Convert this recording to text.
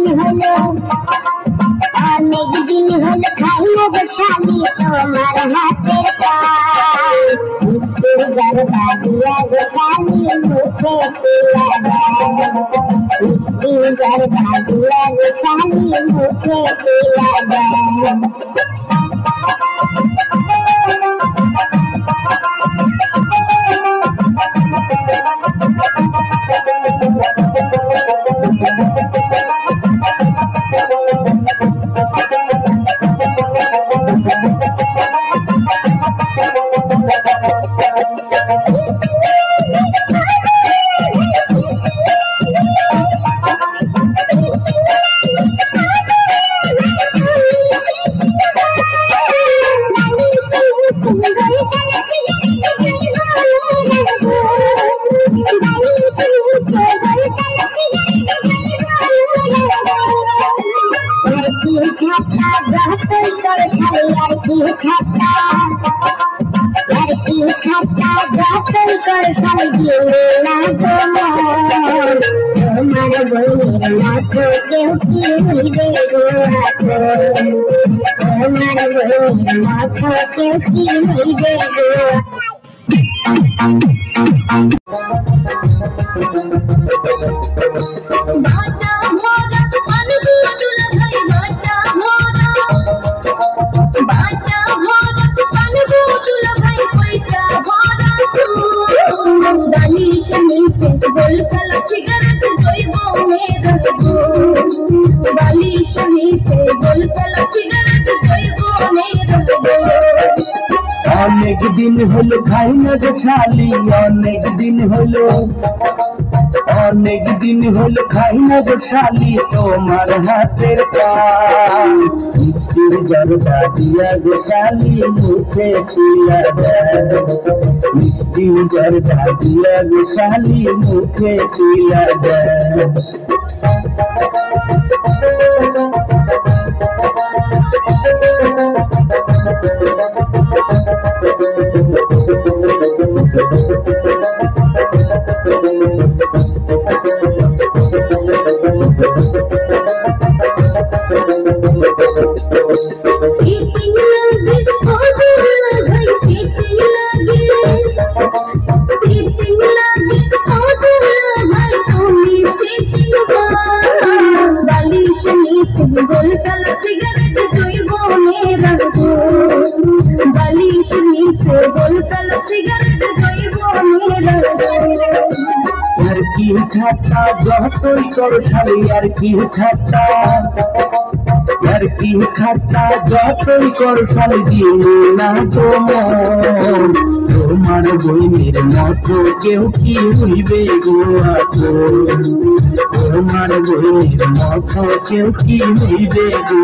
दिन हलो अनेक दिन हलो खाई ना गो शाली तोमार हाथेर पास मिस्टी जरदा दिया गो शाली मुखे खिला दे मिस्टी जरदा दिया गो शाली मुखे खिला दे अनेक दिन हलो खाई ना गो शाली अनेक दिन हलो खाई ना गो शाली तोमार हाथेर पास मिस्टी जरदा दिया गो शाली मुखे खिला दे मिस्टी जरदा दिया गो शाली मुखे खिला दे যতই করো শালি আর কি ঠাট্টা যতই করো শালি দিও না তোমার বইনের মতো কেউ কি হইবে গো তোমার বইনের মতো কেউ কি হইবে গো